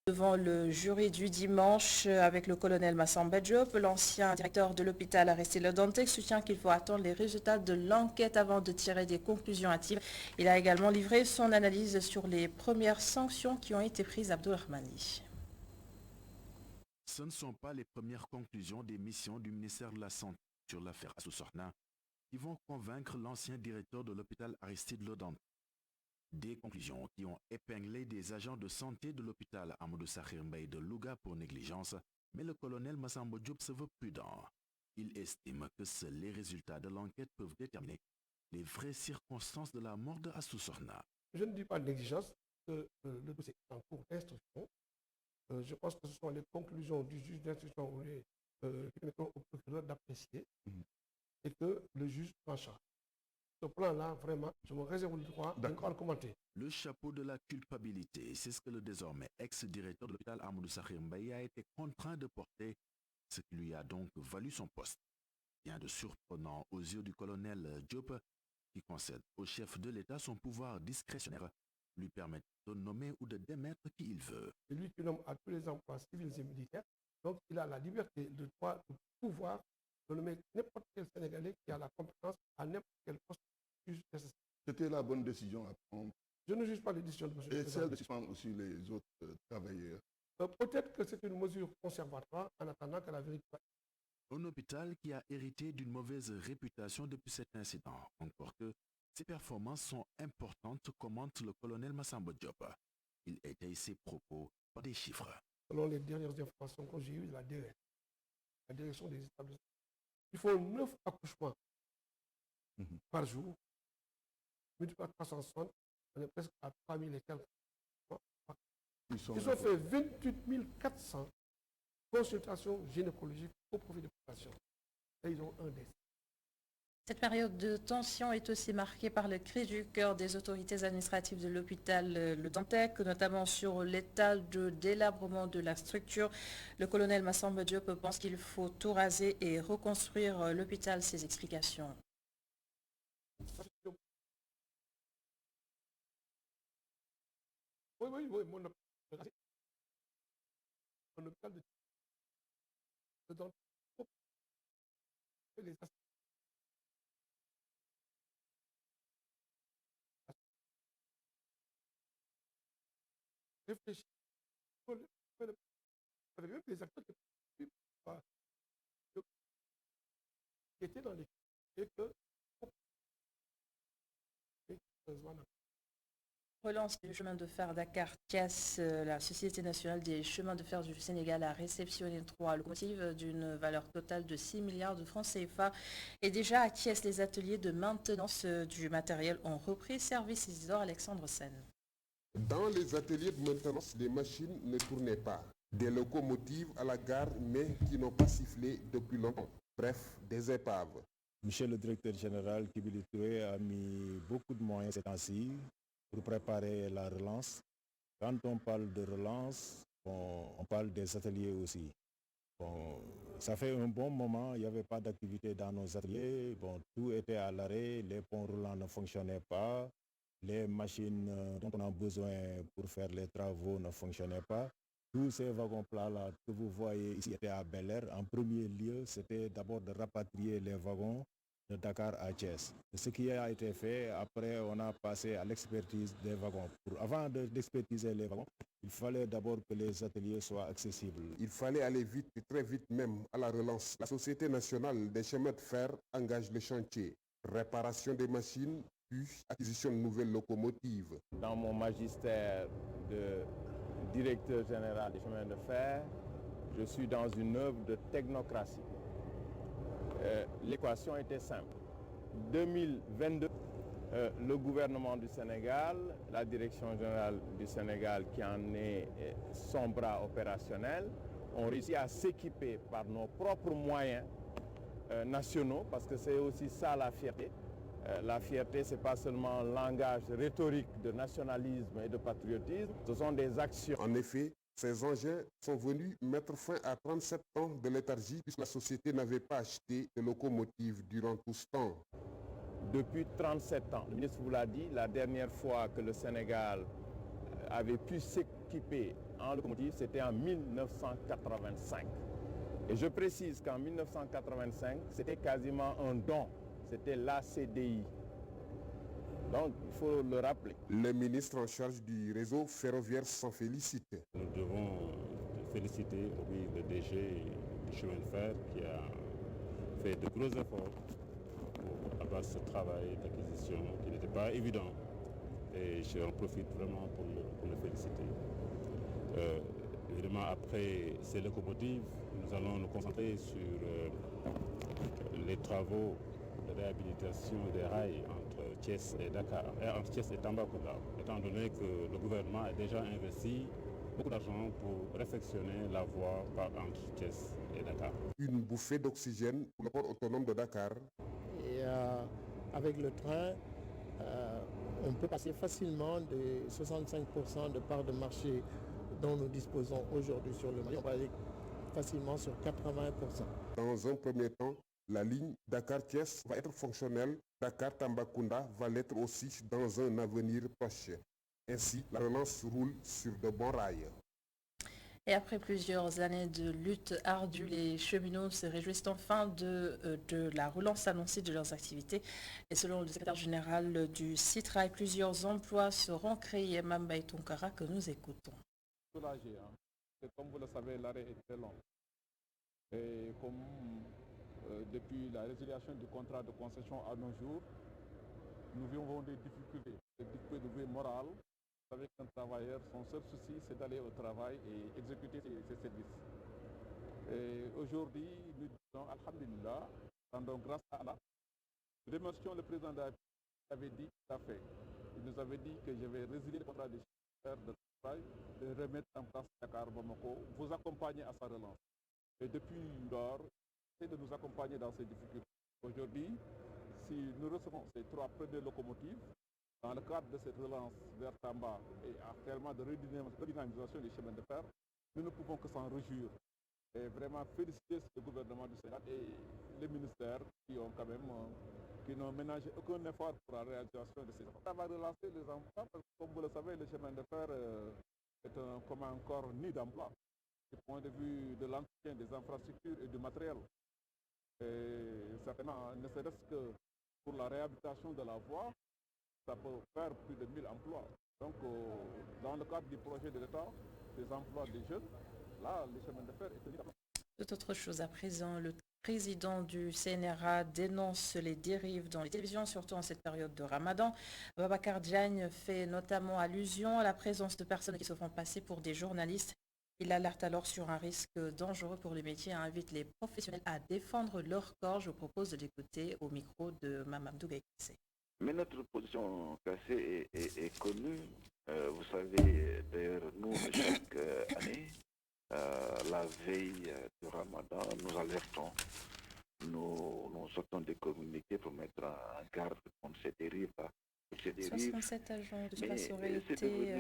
Devant le jury du dimanche avec le colonel Massamba Diop, l'ancien directeur de l'hôpital Aristide Le Dantec soutient qu'il faut attendre les résultats de l'enquête avant de tirer des conclusions hâtives. Il a également livré son analyse sur les premières sanctions qui ont été prises à Abdourahmani. Ce ne sont pas les premières conclusions des missions du ministère de la Santé sur l'affaire Astou Sorna qui vont convaincre l'ancien directeur de l'hôpital Aristide Le Dantec. Des conclusions qui ont épinglé des agents de santé de l'hôpital Amadou Sakhir Mbaye de Louga pour négligence, mais le colonel Massamba Diop se veut prudent. Il estime que seuls les résultats de l'enquête peuvent déterminer les vraies circonstances de la mort de Astou Sorna. Je ne dis pas négligence, que le dossier est en cours d'instruction. Je pense que ce sont les conclusions du juge d'instruction qui permettront au procureur d'apprécier et que le juge tranchera. Ce plan-là, vraiment, je me réserve le droit de ne pas le commenter. Le chapeau de la culpabilité, c'est ce que le désormais ex-directeur de l'hôpital Amadou Sakhir Mbaye a été contraint de porter, ce qui lui a donc valu son poste. Rien de surprenant aux yeux du colonel Diop, qui concède au chef de l'État son pouvoir discrétionnaire, lui permet de nommer ou de démettre qui il veut. C'est lui qui nomme à tous les emplois civils et militaires, donc il a la liberté, le droit, le pouvoir de nommer n'importe quel Sénégalais qui a la compétence à n'importe quel poste. C'était la bonne décision à prendre. Je ne juge pas les décisions de M. le Président. Et celle de suspendre aussi les autres travailleurs. Peut-être que c'est une mesure conservatoire en attendant que la vérité. Un hôpital qui a hérité d'une mauvaise réputation depuis cet incident, encore que ses performances sont importantes, commente le colonel Massamba Diop. Il étaye ses propos par des chiffres. Selon les dernières informations que j'ai eues de la DRS, la direction des établissements, il faut 9 accouchements par jour. Multiplié par 360, on est presque à 3000 et quelques. Ils ont fait 28 400 consultations gynécologiques au profit des populations. Et ils ont un décès. Cette période de tension est aussi marquée par le cri du cœur des autorités administratives de l'hôpital Le Dantec, notamment sur l'état de délabrement de la structure. Le colonel Massamba Diop pense qu'il faut tout raser et reconstruire l'hôpital. Ses explications. Oui, mon hôpital de Dantec. Réfléchir. Même les acteurs qui étaient dans l'équipe et que Relance du chemin de fer Dakar-Thiès, la Société nationale des chemins de fer du Sénégal a réceptionné 3 locomotives d'une valeur totale de 6 milliards de francs CFA. Et déjà à Thiès, les ateliers de maintenance du matériel ont repris service. Isidore Alexandre Sen. Dans les ateliers de maintenance, les machines ne tournaient pas. Des locomotives à la gare, mais qui n'ont pas sifflé depuis longtemps. Bref, des épaves. Monsieur le directeur général Kibili Touré a mis beaucoup de moyens ces temps-ci pour préparer la relance. Quand on parle de relance, on parle des ateliers aussi. Ça fait un bon moment, il n'y avait pas d'activité dans nos ateliers. Tout était à l'arrêt, les ponts roulants ne fonctionnaient pas, les machines dont on a besoin pour faire les travaux ne fonctionnaient pas. Tous ces wagons-plats-là que vous voyez ici étaient à Bel Air. En premier lieu, c'était d'abord de rapatrier les wagons de Dakar à Thiès. Ce qui a été fait, après on a passé à l'expertise des wagons. Avant d'expertiser les wagons, il fallait d'abord que les ateliers soient accessibles. Il fallait aller vite, très vite même, à la relance. La Société nationale des chemins de fer engage le chantier. Réparation des machines, puis acquisition de nouvelles locomotives. Dans mon magistère de directeur général des chemins de fer, je suis dans une œuvre de technocratie. L'équation était simple. 2022, le gouvernement du Sénégal, la direction générale du Sénégal qui en est son bras opérationnel, ont réussi à s'équiper par nos propres moyens nationaux, parce que c'est aussi ça la fierté. La fierté, ce n'est pas seulement un langage rhétorique de nationalisme et de patriotisme, ce sont des actions. En effet, ces engins sont venus mettre fin à 37 ans de léthargie puisque la société n'avait pas acheté de locomotives durant tout ce temps. Depuis 37 ans, le ministre vous l'a dit, la dernière fois que le Sénégal avait pu équipé en locomotive, c'était en 1985. Et je précise qu'en 1985, c'était quasiment un don. C'était l'ACDI. Donc, il faut le rappeler. Le ministre en charge du réseau ferroviaire s'en félicite. Nous devons féliciter le DG du chemin de fer qui a fait de gros efforts pour avoir ce travail d'acquisition qui n'était pas évident. Et j'en profite vraiment pour le féliciter. Évidemment, après ces locomotives, nous allons nous concentrer sur les travaux de réhabilitation des rails entre Thiès et Dakar, et entre Thiès et Tambacounda, étant donné que le gouvernement a déjà investi beaucoup d'argent pour réfectionner la voie entre Thiès et Dakar. Une bouffée d'oxygène pour le port autonome de Dakar. Et avec le train, on peut passer facilement de 65% de part de marché dont nous disposons aujourd'hui sur le Mali. On va aller facilement sur 80%. Dans un premier temps, la ligne Dakar-Thiès va être fonctionnelle. Dakar-Tambacounda va l'être aussi dans un avenir proche. Ainsi, la relance roule sur de bons rails. Et après plusieurs années de lutte ardue, les cheminots se réjouissent enfin de la relance annoncée de leurs activités. Et selon le secrétaire général du CITRAI, plusieurs emplois seront créés. Mamba Tonkara, que nous écoutons. Soulagé, hein. Comme vous le savez, l'arrêt est très long. Et comme depuis la résiliation du contrat de concession à nos jours, nous vivons des difficultés morales. Avec un travailleur, son seul souci, c'est d'aller au travail et exécuter ses services. Et aujourd'hui, nous disons Alhamdulillah, rendons grâce à Allah. Nous remercions le président de la République qui avait dit tout à fait. Il nous avait dit que je vais résilier le contrat de travail et remettre en place Dakar Bamako, vous accompagner à sa relance. Et depuis lors, c'est de nous accompagner dans ces difficultés. Aujourd'hui, si nous recevons ces 3 premières locomotives, dans le cadre de cette relance vers Tamba et actuellement de redynamisation des chemins de fer, nous ne pouvons que s'en réjouir et vraiment féliciter le gouvernement du Sénat et les ministères qui ont quand même qui n'ont ménagé aucun effort pour la réalisation de ces efforts. Ça va relancer les emplois parce que comme vous le savez, le chemin de fer est comme encore nid d'emploi du point de vue de l'entretien des infrastructures et du matériel. Et certainement, ne serait-ce que pour la réhabilitation de la voie, ça peut faire plus de 1000 emplois. Donc, dans le cadre du projet de l'État, des emplois des jeunes, là, le chemin de fer est tenu. Toute autre chose à présent, le président du CNRA dénonce les dérives dans les télévisions, surtout en cette période de Ramadan. Babacar Diagne fait notamment allusion à la présence de personnes qui se font passer pour des journalistes. Il alerte alors sur un risque dangereux pour les métiers et invite les professionnels à défendre leur corps. Je vous propose de l'écouter au micro de Mamadou Gaïkissé. Mais notre position cassée est connue. Vous savez, d'ailleurs, nous, chaque année, la veille du Ramadan, nous alertons, nous sortons des communiqués pour mettre en garde contre ces dérives. 67 agents de space auraient été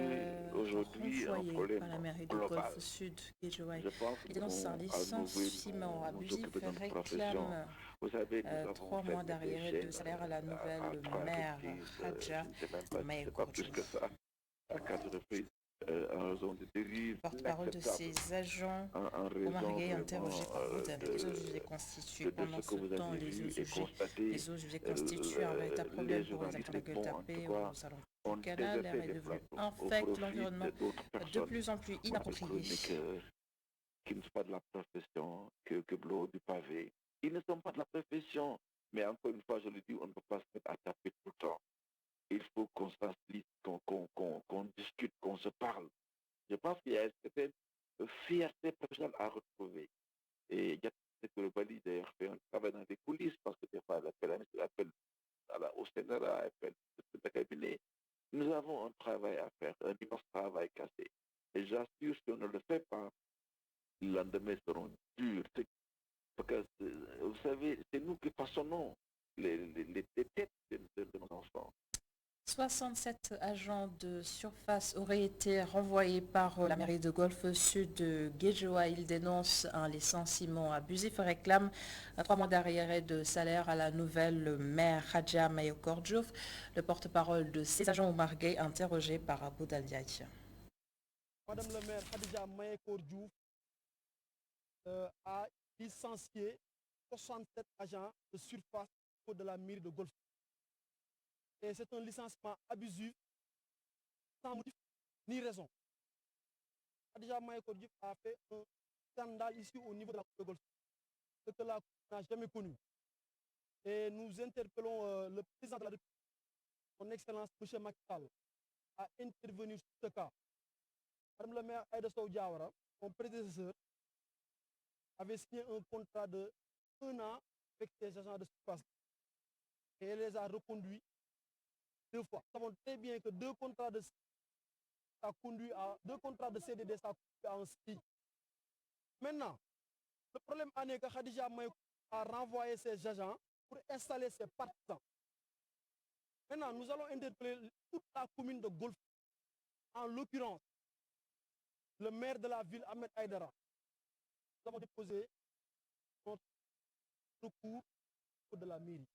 aujourd'hui un problème par la mairie de global. Golfe Sud, Guédiawaye. Ils dénoncent un licenciement abusif et réclament 3 mois d'arriéré de salaire à la nouvelle maire Hadja Maïkourdjouf. En raison de dérives, porte-parole de ces agents, Omar Gueye, interrogé par Boudin. Les eaux jugées constituent pendant ce temps les eaux jugées constituent un véritable problème pour les acteurs de la Gueule-Tapée au salon du canal. L'air est devenu infect, l'environnement de plus en plus inapproprié. Qui ne sont pas de la profession, que l'eau du pavé. Ils ne sont pas de la profession, mais encore une fois, je le dis, on ne peut pas se mettre à taper tout le temps. Il faut qu'on s'associe, qu'on discute, qu'on se parle. Je pense qu'il y a une certaine fierté professionnelle à retrouver. Et il y a que Bali d'ailleurs fait un travail dans les coulisses parce que des fois, elle appelle au CNRA, elle appelle le cabinet. Nous avons un travail à faire, un immense travail cassé. Et j'assure, si on ne le fait pas, les lendemains seront durs. Parce que, vous savez, c'est nous qui façonnons les têtes de nos enfants. 67 agents de surface auraient été renvoyés par la mairie de Golfe Sud de Guédiawaye. Ils dénoncent un licenciement abusif et réclament 3 mois d'arriéré de salaire à la nouvelle maire Hadja Maïkourdjouf. Le porte-parole de ces agents, Omar Gueye, interrogé par Boudal Diaye. Madame le maire Khadija Mayekor Diouf a licencié 67 agents de surface de la mairie de Golf. Et c'est un licenciement abusif, sans motif ni raison. Khadija Mayekor Diouf a fait un scandale ici au niveau de la Cour de Golf, ce que la Cour n'a jamais connu. Et nous interpellons le président de la République, son Excellence M. Macky Sall, à intervenir sur ce cas. Madame le maire Aïda Sow Diawara, son prédécesseur, avait signé un contrat de 1 an avec ses agents de surface et elle les a reconduits 2 fois. Nous savons très bien que 2 contrats de CDD, ça conduit à un CDI. Maintenant, le problème est que Khadija Mayekor a renvoyé ses agents pour installer ses partisans. Maintenant, nous allons interpeller toute la commune de Golf, en l'occurrence le maire de la ville, Ahmed Aïdara. Nous avons déposé notre recours de la mairie.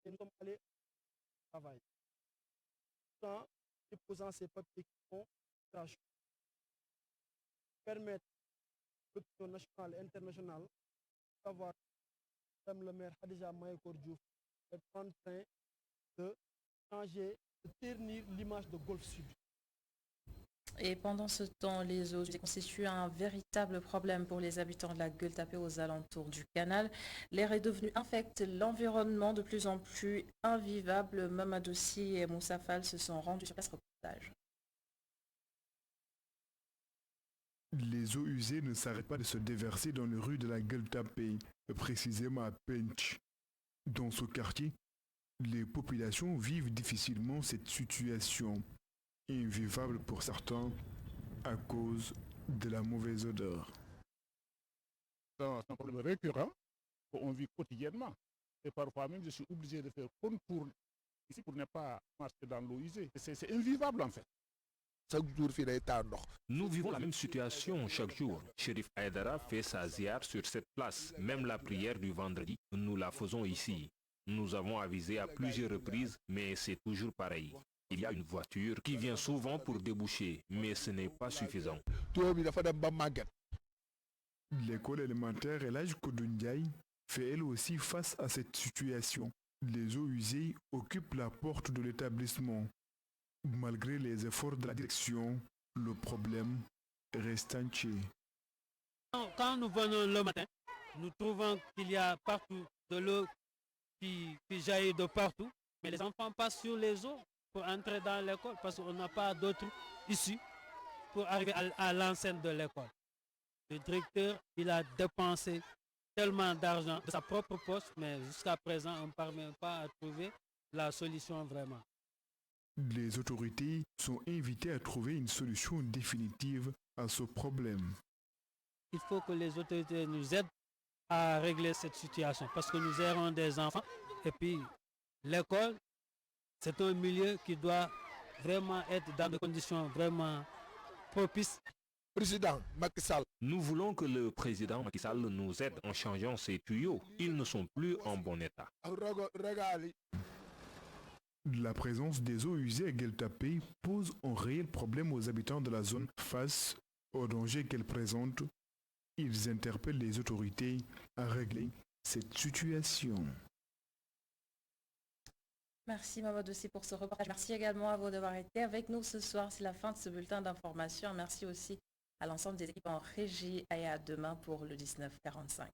Et nous sommes allés au travail. En déposant ces papiers qui font permettre l'opinion nationale et internationale d'avoir Madame le maire Khadija Mayekor Diouf est en train de changer, de ternir l'image de Golf Sud. Et pendant ce temps, les eaux constituent un véritable problème pour les habitants de la Gueule-Tapée aux alentours du canal. L'air est devenu infect, l'environnement de plus en plus invivable. Mamadou Sy et Moussa Fall se sont rendus sur place reportage. Les eaux usées ne s'arrêtent pas de se déverser dans les rues de la Gueule-Tapée, précisément à Pench. Dans ce quartier, les populations vivent difficilement cette situation, invivable pour certains à cause de la mauvaise odeur. C'est un problème récurrent qu'on vit quotidiennement. Et parfois même, je suis obligé de faire contour ici pour ne pas marcher dans l'eau usée. C'est invivable en fait. Nous vivons la même situation chaque jour. Chérif Aïdara fait sa ziar sur cette place. Même la prière du vendredi, nous la faisons ici. Nous avons avisé à plusieurs reprises, mais c'est toujours pareil. Il y a une voiture qui vient souvent pour déboucher, mais ce n'est pas suffisant. L'école élémentaire Elhadji Kodou Ndiaye fait elle aussi face à cette situation. Les eaux usées occupent la porte de l'établissement. Malgré les efforts de la direction, le problème reste entier. Quand nous venons le matin, nous trouvons qu'il y a partout de l'eau qui jaillit de partout, mais les enfants passent sur les eaux pour entrer dans l'école parce qu'on n'a pas d'autre issue pour arriver à l'enceinte de l'école. Le directeur, il a dépensé tellement d'argent de sa propre poche, mais jusqu'à présent, on ne parvient pas à trouver la solution vraiment. Les autorités sont invitées à trouver une solution définitive à ce problème. Il faut que les autorités nous aident à régler cette situation parce que nous aurons des enfants et puis l'école, c'est un milieu qui doit vraiment être dans des conditions vraiment propices. Président Macky Sall. Nous voulons que le président Macky Sall nous aide en changeant ces tuyaux. Ils ne sont plus en bon état. La présence des eaux usées à Gueule-Tapée pose un réel problème aux habitants de la zone face au danger qu'elle présente. Ils interpellent les autorités à régler cette situation. Merci Mamadou Sy pour ce reportage. Merci également à vous d'avoir été avec nous ce soir. C'est la fin de ce bulletin d'information. Merci aussi à l'ensemble des équipes en régie et à demain pour le 19h45.